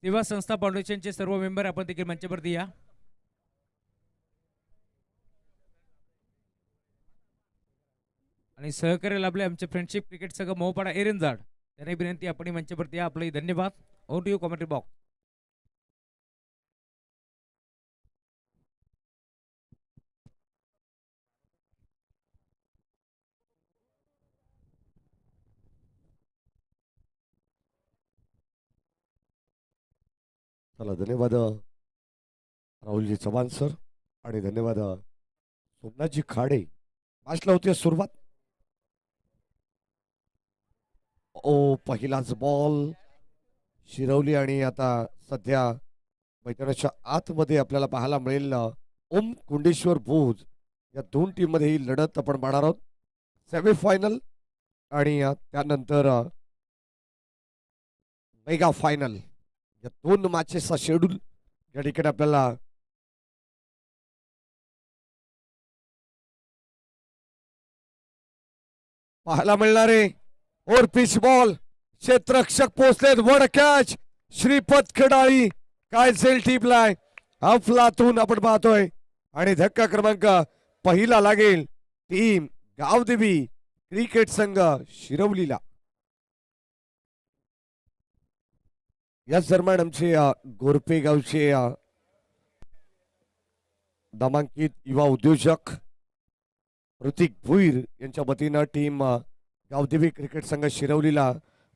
सेवा संस्था फाउंडेशनचे सर्व मेंबर आपण देखील मंचावरती या. आणि सहकार्य लाभले आमचे फ्रेंडशिप क्रिकेट संघ मोहपाडा एरंजाड त्यांनी विनंती आपण मंचावरती या. आपले धन्यवाद. Over to you commentary box. चला धन्यवाद राहुलजी चव्हाण सर आणि धन्यवाद सोमनाथजी खाडे. मॅचला होती सुरुवात. ओ पहिलाच बॉल शिरवली आणि आता सध्या मैदानाच्या आतमध्ये आपल्याला पाहायला मिळेल ओम कुंडेश्वर भोज या दोन टीम मध्ये ही लढत आपण पाहणार आहोत. सेमीफायनल आणि त्यानंतर मेगा फायनल या दोन मॅचेसचा शेड्यूल या ठिकाणी आपल्याला पाहायला मिळणार आहे. और पिच बॉल क्षेत्ररक्षक पोहोचलेत. वड कॅच श्रीपत खडाळी काय झेल टीपलाय अफलातून आपण पाहतोय आणि धक्का क्रमांक पहिला लागेल टीम गावदेवी क्रिकेट संघ शिरवलीला. याच दरम्यान आमचे गोरपे गावचे नामांकित युवा उद्योजक ऋतिक भुईर यांच्या वतीनं टीम गावदेवी क्रिकेट संघ शिरवलीला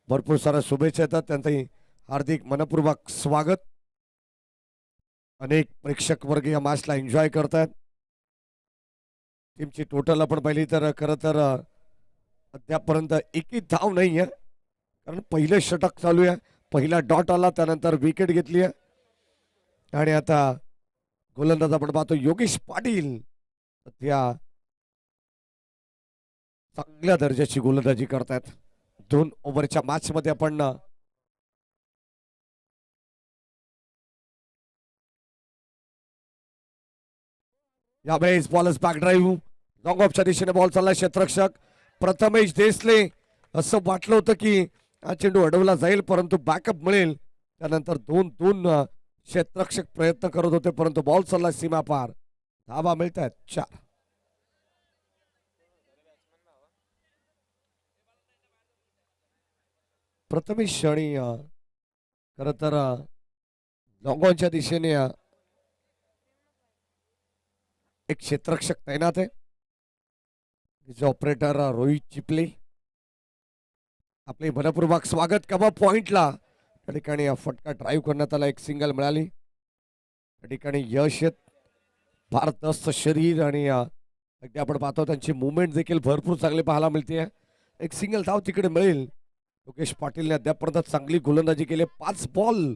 भरपूर साऱ्या शुभेच्छा येतात. त्यांचंही हार्दिक मनपूर्वक स्वागत. अनेक प्रेक्षक वर्ग या मॅचला एन्जॉय करतात. टीमची टोटल आपण पाहिली तर खरं तर अद्यापर्यंत एकही धाव नाही आहे, कारण पहिलं षटक चालू आहे. पहिला डॉट आला त्यानंतर विकेट घेतली आहे आणि आता गोलंदाज आपण पाहतो योगेश पाटील त्या चांगल्या दर्जाची गोलंदाजी करतायत. 2 ओव्हरच्या मॅच मध्ये आपण यावेळेस बॉलच बॅक ड्राईव्ह लॉंग ऑफच्या दिशेने बॉल चालला. क्षेत्ररक्षक प्रथमेश देसले असं वाटलं होतं की हा चेंडू अडवला जाईल परंतु बॅकअप मिळेल. त्यानंतर दोन क्षेत्ररक्षक प्रयत्न करत होते परंतु बॉल चालला सीमा पार. धावा मिळत आहेत 4. प्रथमेश आणि खरं तर लॉंग ऑनच्या दिशेने एक क्षेत्ररक्षक तैनात आहे. तिचे ऑपरेटर रोहित चिपले. आपले मनपूर्वक स्वागत. कबा पॉइंटला त्या ठिकाणी फटका ड्राईव्ह करण्यात आला. एक सिंगल मिळाली. त्या ठिकाणी यश येत भारदस्त शरीर आणि अगदी आपण पाहतो त्यांची मुवमेंट देखील भरपूर चांगली पाहायला मिळते. एक सिंगल धाव तिकडे मिळेल. योगेश पाटीलने अद्यापर्यंत चांगली गोलंदाजी केली. 5 बॉल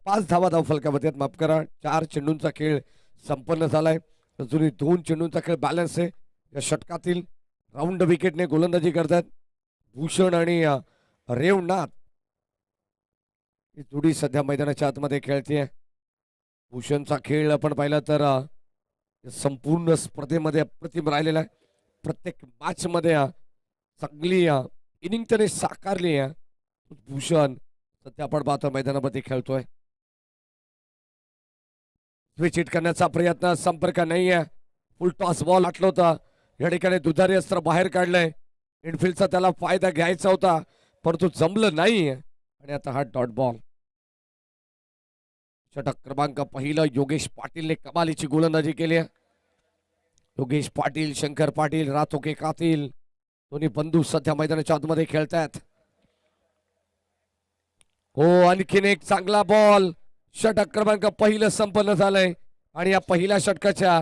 5 धावा धाव फलकामध्ये आहेत. माफ करा. 4 चेंडूंचा खेळ संपन्न झालाय. अजूनही 2 चेंडूंचा खेळ बॅलन्स आहे. या षटकातील राऊंड विकेटने गोलंदाजी करतात भूषण आणि रेवनाथ. ही जोडी सध्या मैदानाच्या आतमध्ये खेळते. भूषणचा खेळ आपण पाहिला तर संपूर्ण स्पर्धेमध्ये अप्रतिम राहिलेला आहे. प्रत्येक मॅच मध्ये चांगली इनिंग त्याने साकारली आहे. भूषण सध्या आपण पाहतो मैदानामध्ये खेळतोय. स्विच हिट करण्याचा प्रयत्न संपर्क नाही आहे. फुल टॉस बॉल आटलं होता. या ठिकाणी दुधारी अस्त्र बाहेर काढलंय. इनफिल्डचा त्याला फायदा घ्यायचा होता परंतु जमलं नाही आणि आता हा डॉट बॉल. षटक क्रमांक पहिला योगेश पाटीलने कमालीची गोलंदाजी केली आहे. योगेश पाटील शंकर पाटील रातोके कातील दोन्ही बंधू सध्या मैदानाच्या आतमध्ये खेळतात. हो आणखीन एक चांगला बॉल. षटक क्रमांक पहिलं संपन्न झालंय आणि या पहिल्या षटकाच्या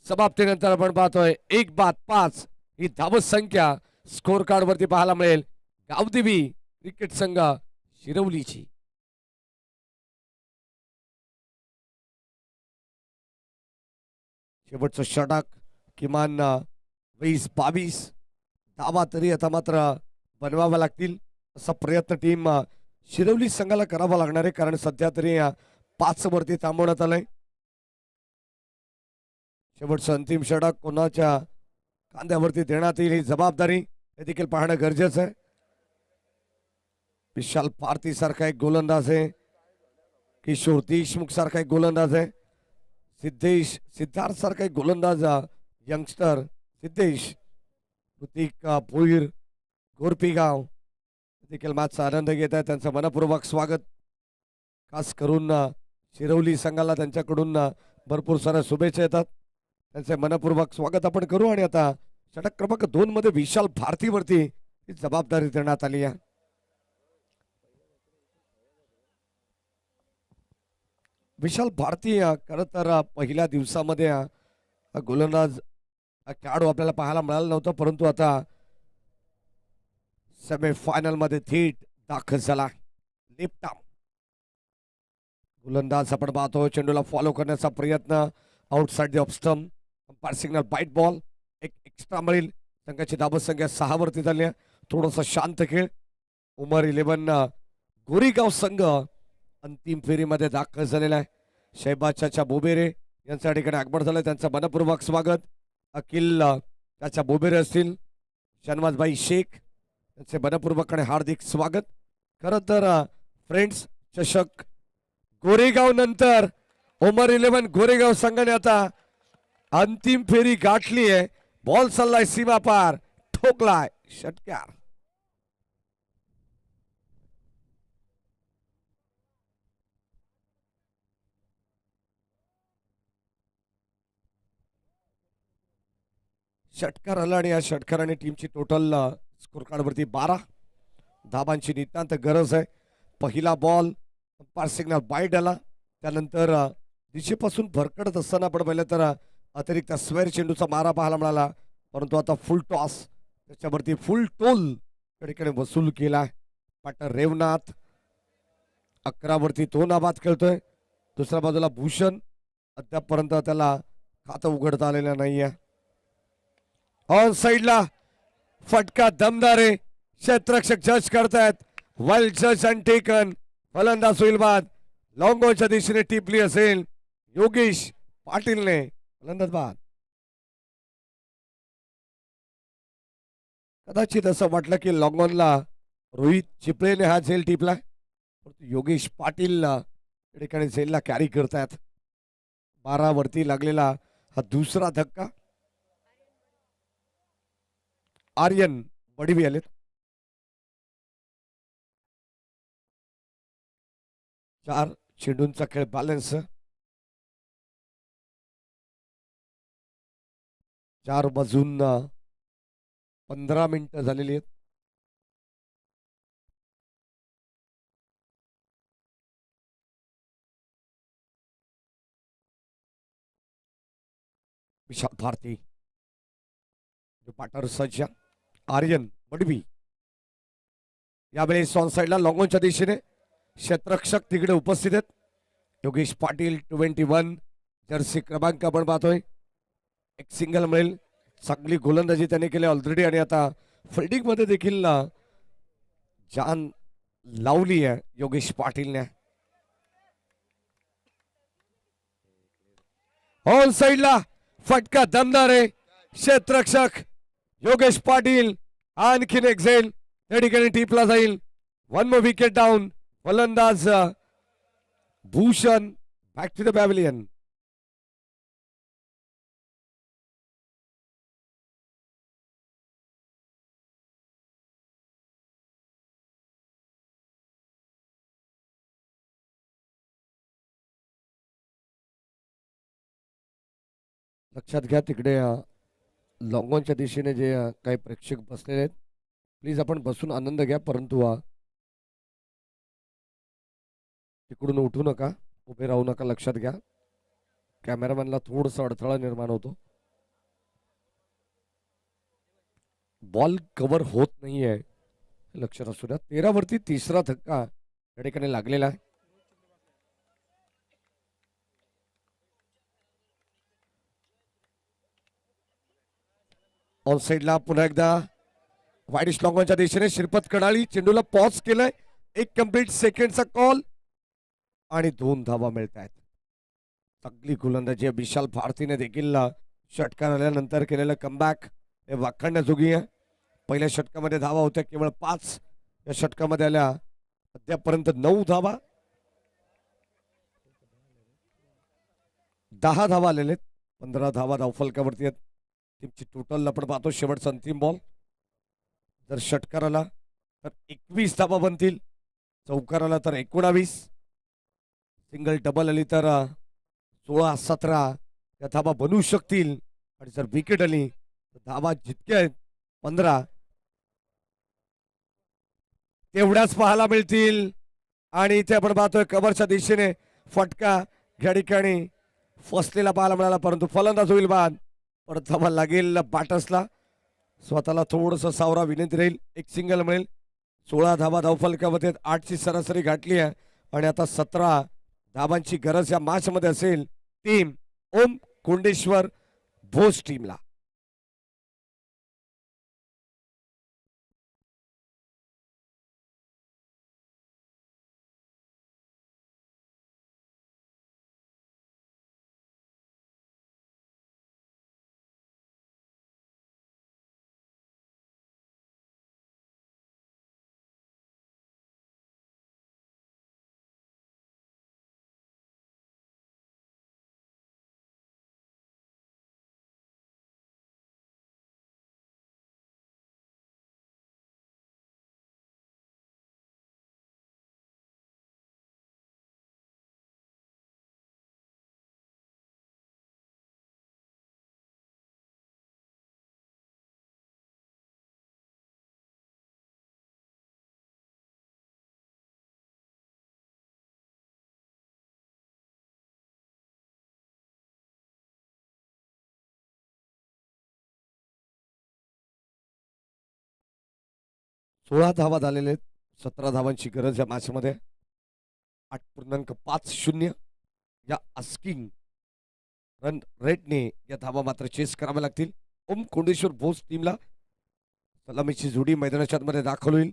समाप्तीनंतर आपण पाहतोय 1-5 ही धावत संख्या स्कोर कार्ड वरती पाहायला मिळेल गावदेवी क्रिकेट संघ शिरवलीची. शेवटचं षटक किमान 20-22 धावा तरी आता मात्र बनवाव्या लागतील असा प्रयत्न टीम शिरवली संघाला करावा लागणार आहे, कारण सध्या तरी 5 वरती थांबवण्यात आलंय. शेवटचं अंतिम षटक कोणाच्या खांद्यावरती देण्यात येईल ही जबाबदारी हे देखील पाहणं गरजेचं आहे. विशाल पारती सारखा एक गोलंदाज आहे किशोर देशमुख सारखा एक गोलंदाज आहे. सिद्धार्थ सारखा एक गोलंदाज यंगस्टर सिद्धेश. ऋतिक भोईर गोरपीगाव देखील मॅचचा आनंद घेत आहे. त्यांचं मनपूर्वक स्वागत. खास करून शिरवली संघाला त्यांच्याकडून भरपूर साऱ्या शुभेच्छा येतात. त्यांचे मनपूर्वक स्वागत आपण करू. आणि आता षटक क्रमांक 2 मध्ये विशाल भारतीवरती ही जबाबदारी देण्यात आली आहे. विशाल भारती खरं तर पहिल्या दिवसामध्ये गोलंदाज खेळाडू आपल्याला पाहायला मिळाला नव्हता, परंतु आता सेमीफायनल मध्ये थेट दाखल झाला. लेफ्ट आर्म गोलंदाज आपण पाहतो. चेंडूला फॉलो करण्याचा प्रयत्न. Outside the off stump. Umpire signal wide ball. एक एक्स्ट्रा मिळेल. संघाची धाबत संख्या 6 वरती झाली आहे. थोडासा शांत खेळ. उमर 11 गोरेगाव संघ अंतिम फेरीमध्ये दाखल झालेला आहे. शहबाज चाचा बोबेरे यांच्या ठिकाणी आगमन झालं. त्यांचं मनपूर्वक स्वागत. अखिल चाचा बोबेरे असतील, शनवाजबाई शेख यांचे मनपूर्वक आणि हार्दिक स्वागत. खरं तर फ्रेंड्स चषक गोरेगाव नंतर उमर 11 गोरेगाव संघाने आता अंतिम फेरी गाठली आहे. बॉल चाललाय सीमा पार. ठोकलाय षटकार. षटकार आला आणि या षटकाराने टीमची टोटल स्कोर कार्ड वरती 12 धाबांची नितांत गरज आहे. पहिला बॉल अंपायर सिग्नल बाईट आला. त्यानंतर दिशेपासून भरकटत असताना आपण पाहिलं तर अतिरिक्त स्क्वेअर चेंडूचा मारा पाहायला मिळाला, परंतु आता फुल टॉस त्याच्यावरती फुल टोल त्या ठिकाणी वसूल केला. पार्टनर रेवनाथ 11 वरती 2 नाबाद खेळतोय. दुसऱ्या बाजूला भूषण अद्यापपर्यंत त्याला खातं उघडता आलेलं नाहीये. ऑन साइडला फटका दमदार आहे. क्षेत्ररक्षक जज करतायत. वेल जज अँड टेकन. फलंदाज होईल बाद. लॉंगॉनच्या दिशेने टिपली असेल योगेश पाटीलने. फलंदाज बाद. कदाचित असं वाटलं की लॉंगॉनला रोहित चिपळेने हा झेल टिपला, योगेश पाटील त्या ठिकाणी झेलला कॅरी करतायत. 12 वरती लागलेला हा दुसरा धक्का. आर्यन बडवी आले. 4 चेंडूंचा खेळ बॅलन्स. 4 वाजून 15 मिनिटं झालेली आहेत. विशाल भारती पार्टनर सज्ज आर्यन बडवी यावेळेस ऑन साइडला लॉंगॉनच्या दिशेने क्षेत्ररक्षक तिकडे उपस्थित आहेत. योगेश पाटील 21 जर्सी क्रमांक आपण पाहतोय. एक सिंगल मिळेल. चांगली गोलंदाजी त्याने केली ऑलरेडी आणि आता फिल्डिंग मध्ये देखील जान लावली आहे योगेश पाटीलने. ऑन साइडला फटका दमदार आहे. क्षेत्ररक्षक योगेश पाटील आणखीन एक झेल त्या ठिकाणी टिपला जाईल. 1 मोर विकेट डाऊन. फलंदाज Bhushan back to the pavilion. लक्षात घ्या तिकडे लॉंगॉनच्या दिशेने जे काही प्रेक्षक बसलेले आहेत, प्लीज आपण बसून आनंद घ्या, परंतु तिकडून उठू नका, उभे राहू नका. लक्षात घ्या कॅमेरामॅनला थोडंसं अडथळा निर्माण होतो. बॉल कव्हर होत नाहीये लक्षात असू द्या. 13 वरती तिसरा धक्का या ठिकाणी लागलेला आहे. ऑन साइडला पुन्हा एकदा वाईडिश लॉंगॉनच्या दिशेने शिरपत कडाळी चेंडूला पॉज केलाय. एक कंप्लीट सेकंडचा कॉल आणि 2 धावा मिळत आहेत. चांगली गोलंदाजी विशाल भारतीने देखील षटकार आल्यानंतर केलेलं कमबॅक हे वाखाणण्याजोगी आहे. पहिल्या षटकामध्ये धावा होत्या केवळ 5. या षटकामध्ये आल्या अद्यापर्यंत 9 धावा. 10 धावा आलेले आहेत. 15 धावा धावफलकावरती आहेत. टीमची टोटल आपण पाहतो शेवटचा अंतिम बॉल. जर षटकार आला तर 21 धावा बनतील. चौकार आला तर 19. सिंगल डबल आली तर 16-17 या धावा बनवू शकतील. आणि जर विकेट आली तर धावा जितक्या आहेत 15 तेवढ्याच पाहायला मिळतील. आणि इथे आपण पाहतोय कव्हरच्या दिशेने फटका या ठिकाणी फसलेला पाहायला मिळाला, परंतु फलंदाज होईल बाद. परत धावा लागेल बॅटर्सला. स्वतःला थोडंसं सावरा विनंती राहील. एक सिंगल मिळेल. 16 धावा धावफलकावरती 8ची सरासरी गाठली आहे. आणि आता 17 धावांची गरज या मॅच मध्ये असेल टीम ओम कोंडेश्वर भोज टीमला. सोळा धावा झालेले आहेत. 17 धावांची गरज या मॅच मध्ये. 8.50 या आस्किंग रन रेटने या धावा मात्र चेस कराव्या लागतील ओम कोंडेश्वर भोज टीमला. सलामीची जोडी मैदानाच्या आतमध्ये दाखल होईल.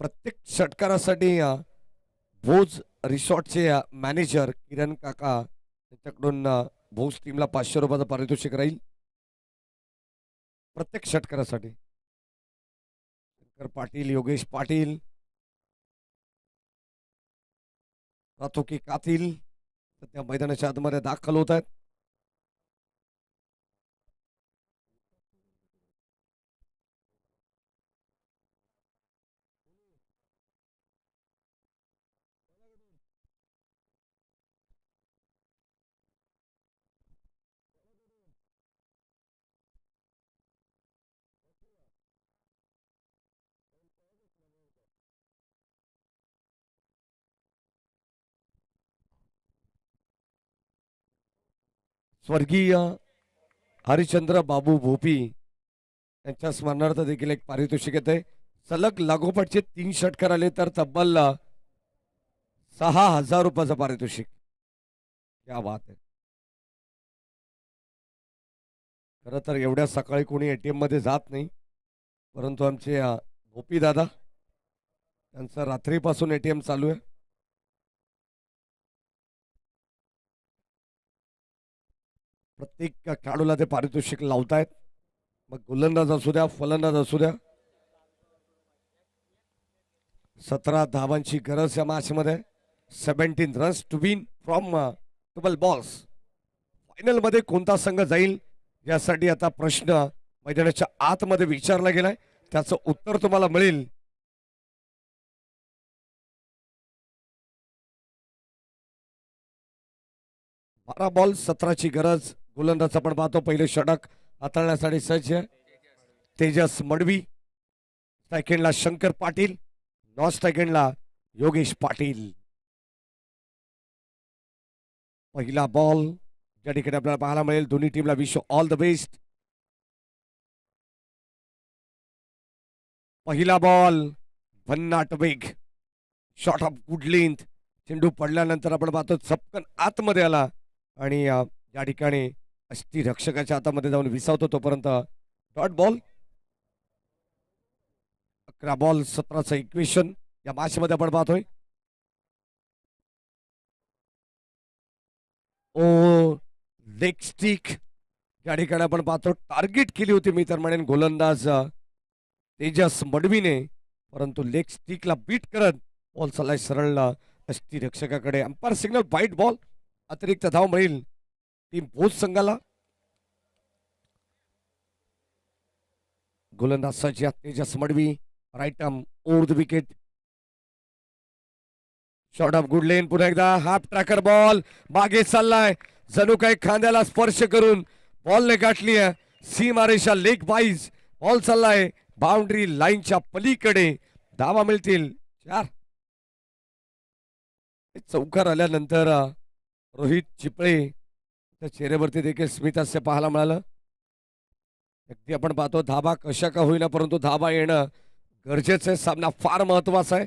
प्रत्येक षटकारासाठी भोज रिसॉर्टचे मॅनेजर किरण काका त्यांच्याकडून भोज टीमला 500 रुपयाचं पारितोषिक राहील प्रत्येक षटकारासाठी. शंकर पाटील, योगेश पाटील, रातोकी कातील सध्या मैदानाच्या आतमध्ये दाखल होत आहेत. स्वर्गीय हरिश्चंद्र बाबू भोपी यांच्या स्मरणार्थ देखील एक पारितोषिक येते. सलग लागोपाठचे 3 षटकार आले तर तब्बल 6,000 रुपयाचं पारितोषिक. क्या बात आहे. खरं तर एवढ्या सकाळी कोणी ATM मध्ये जात नाही, परंतु आमचे भोपी दादा त्यांचं रात्रीपासून ATM चालू आहे. प्रत्येक खेळाडूला ते पारितोषिक लावतायत. मग गोलंदाज असू द्या, फलंदाज असू द्या. 17 धावांची गरज या मॅच मध्ये. 17 runs to win from 12 balls. Final मध्ये कोणता संघ जाईल यासाठी आता प्रश्न मैदानाच्या आतमध्ये विचारला गेलाय. त्याचं उत्तर तुम्हाला मिळेल. बारा बॉल 17ची गरज. गोलंदाज आपण पाहतो पहिले षटक हाताळण्यासाठी सज्ज आहे तेजस मडवी. सेकंडला शंकर पाटील, नॉन सेकंडला योगेश पाटील. पहिला बॉल ज्या ठिकाणी आपल्याला पाहायला मिळेल. दोन्ही टीमला विश ऑल द बेस्ट. पहिला बॉल भन्नाट वेग, शॉट ऑफ गुड लेंथ. चेंडू पडल्यानंतर आपण पाहतो चपकन आतमध्ये आला आणि या ठिकाणी अष्टी रक्षकाच्या हातामध्ये जाऊन विसावतो. तोपर्यंत डॉट बॉल. 11 बॉल 17चं इक्वेशन या मॅच मध्ये आपण पाहतोय. ओ लेग स्टिक या ठिकाणी आपण पाहतो टार्गेट केली होती मी तर म्हणेन गोलंदाज तेजस मडवीने, परंतु लेग स्टिकला बीट करत बॉल चाललाय सरळ अष्टी रक्षकाकडे. Umpire signal wide ball. अतिरिक्त धाव मिळेल टीम भोज संघाला. गोलंदाज सज्ज Tejas Madvi, right arm over the wicket. Shot of good length. पुन्हा एकदा हाफ ट्रॅकर बॉल मागे चाललाय, जणू काही खांद्याला स्पर्श करून बॉलने गाठली आहे सीमारेषा. लेग वाईज बॉल चाललाय बाउंड्री लाईनच्या पलीकडे. धावा मिळतील 4. चौकार आल्यानंतर रोहित चिपळे त्या चेहऱ्यावरती देखील स्मितहास्य पाहायला मिळालं. अगदी आपण पाहतो धाबा कशा का होईना, परंतु धाबा येणं गरजेचं आहे. सामना फार महत्वाचा आहे.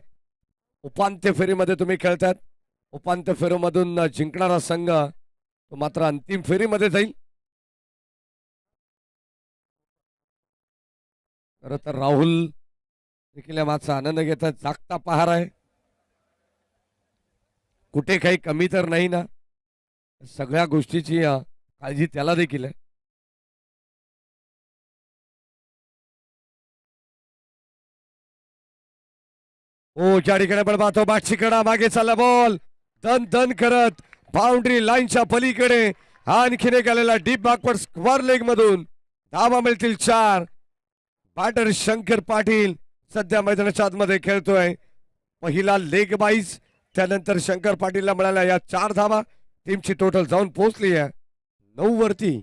उपांत्य फेरीमध्ये तुम्ही खेळतात. उपांत्य फेरीमधून जिंकणारा संघ तो मात्र अंतिम फेरीमध्ये जाईल. खरं तर राहुल देखील या माचा आनंद घेतात. जागता पहार आहे, कुठे काही कमी तर नाही ना. सगळ्या गोष्टीची काळजी त्याला देखील आहे. हो ज्या ठिकाणी आपण पाहतो बाटची कडा मागे चालला बॉल दन दन करत बाउंड्री लाईनच्या पलीकडे. आणखीन एक आलेला डीप बॅकवर्ड स्क्वेअर लेग मधून. धावा मिळतील 4. बॅटर शंकर पाटील सध्या मैदानाच्या आतमध्ये खेळतोय. पहिला लेग बाईज, त्यानंतर शंकर पाटीलला मिळाल्या या 4 धावा. टीमची टोटल जाऊन पोहोचली आहे 9 वरती.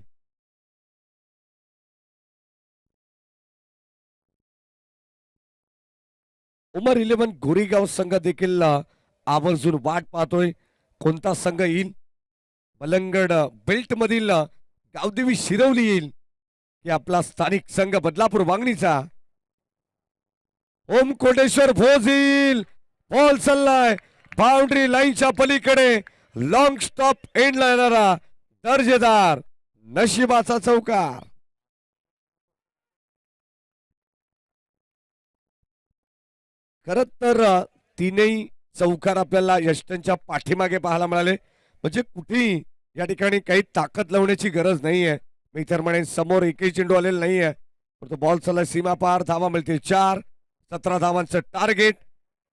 उमर 11 गोरेगाव संघ देखील आवर्जून वाट पाहतोय कोणता संघ येईल. बलंगड बेल्ट मधील गावदेवी शिरवली येईल की आपला स्थानिक संघ बदलापूर वांगणीचा. ओम कोटेश्वर भोज येईल. बॉल चाललाय बाउंड्री लाईनच्या पलीकडे. लॉंग स्टॉप एंडला येणारा दर्जेदार नशिबाचा चौकार. खर तर तीनही चौकार आपल्याला यष्टनच्या पाठीमागे पाहायला मिळाले. म्हणजे कुठेही या ठिकाणी काही ताकद लावण्याची गरज नाहीये. मी तर म्हणेन समोर एकही चेंडू आलेला नाहीये. परंतु बॉल चालला सीमा पार. धावा मिळतील 4. 17 धावांचं टार्गेट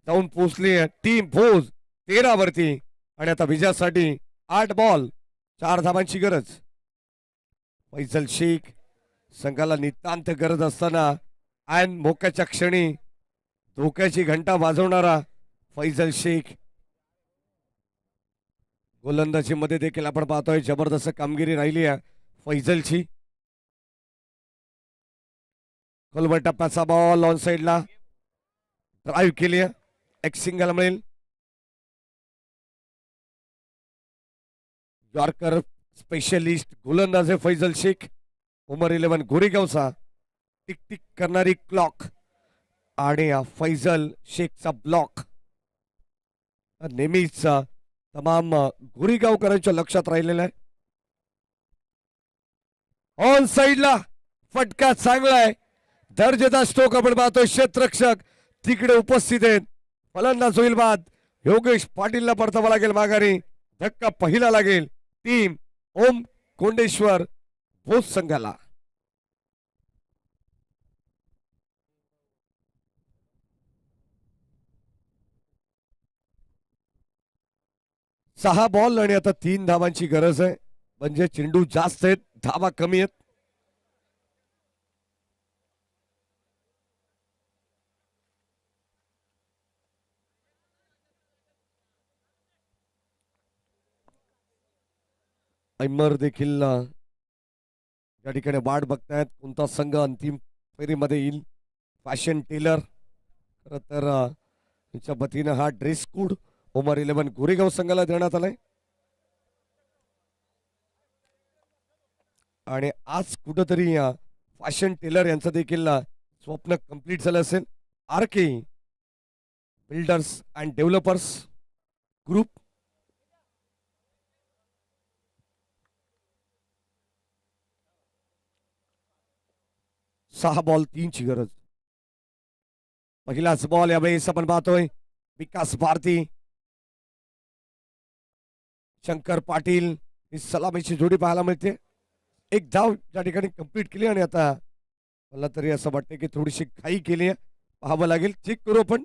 जाऊन पोहोचली आहे टीम भोज 13 वरती. आणि आता विजयासाठी 8 बॉल 4 धावांची गरज. फैजल शेख संघाला नितांत गरज असताना ऐन मोक्याच्या क्षणी धोक्याची घंटा वाजवणारा फैजल शेख. गोलंदाजी मध्ये देखील आपण पाहतोय जबरदस्त कामगिरी राहिली आहे फैजलची. खोलवर टप्प्याचा बॉल ऑन साइडला ड्राईव्ह केली आहे. एक सिंगल मिळेल. यॉर्कर स्पेशलिस्ट गोलंदाज आहे फैजल शेख. उमर 11 गोरेगावचा. टिक टिक करणारी क्लॉक आणि फैजल शेखचा ब्लॉक नेहमीच तमाम गोरेगावकरांच्या लक्षात राहिलेला आहे. ऑन साइडला फटका चांगला आहे. दर्जेदार स्ट्रोक आपण पाहतोय. क्षेत्ररक्षक तिकडे उपस्थित आहेत. फलंदाज होईल बाद. योगेश पाटीलला परतावा लागेल माघारी. धक्का पहिला लागेल टीम ओम कोंडेश्वर भोज संघाला. सहा बॉल आणि आता 3 धावांची गरज आहे. म्हणजे चेंडू जास्त आहेत, धावा कमी आहेत. ऐमर देखील या ठिकाणी वाट बघतायत कोणता संघ अंतिम फेरीमध्ये येईल. फॅशन टेलर खरं तर त्यांच्या वतीनं हा ड्रेस कोड उमर 11 गोरेगाव संघाला देण्यात आलाय. आणि आज कुठंतरी फॅशन टेलर यांचं देखील स्वप्न कंप्लीट झालं असेल. R K builders and developers group. सहा बॉल 3 ची गरज. पहिलाच बॉल यावेळेस आपण पाहतोय विकास भारती शंकर पाटील ही सलामीची जोडी पाहायला मिळते. एक धाव या ठिकाणी कंप्लीट केली आणि आता मला तरी असं वाटतं की थोडीशी घाई केली आहे. पाहावं लागेल, चेक करू आपण.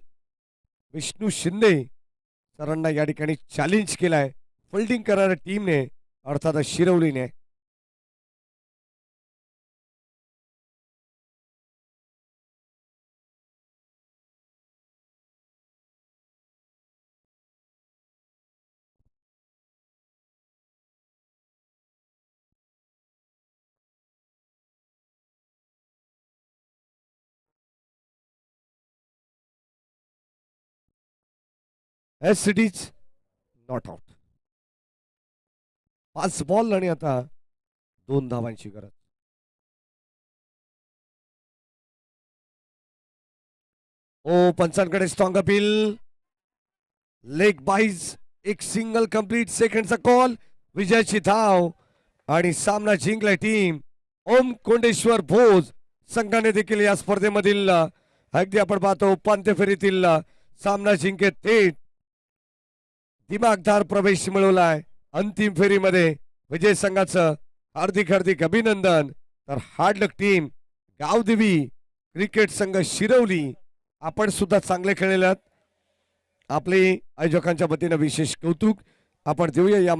विष्णू शिंदे सरांना या ठिकाणी चॅलेंज केलाय फिल्डिंग करणाऱ्या टीमने. अर्थातच शिरवलीने. एस सिटीज नॉट आउट. 5 बॉल आणि आता 2 धावांची गरज. ओ पंचांकडे स्ट्रॉंग अपील. Leg byes. एक सिंगल कंप्लीट सेकंडचा कॉल. विजयाची धाव आणि सामना जिंकलाय टीम ओम कोंडेश्वर भोज संघाने देखील या स्पर्धेमधील अगदी आपण पाहतो उपांत्य फेरीतील सामना जिंकत थेट दिमागदार प्रवेश मिळवलाय अंतिम फेरीमध्ये. विजय संघाचं हार्दिक हार्दिक अभिनंदन. तर हार्डलक टीम गावदेवी क्रिकेट संघ शिरवली आपण सुद्धा चांगले खेळलेले आहात. आपले आयोजकांच्या वतीनं विशेष कौतुक आपण देऊया. या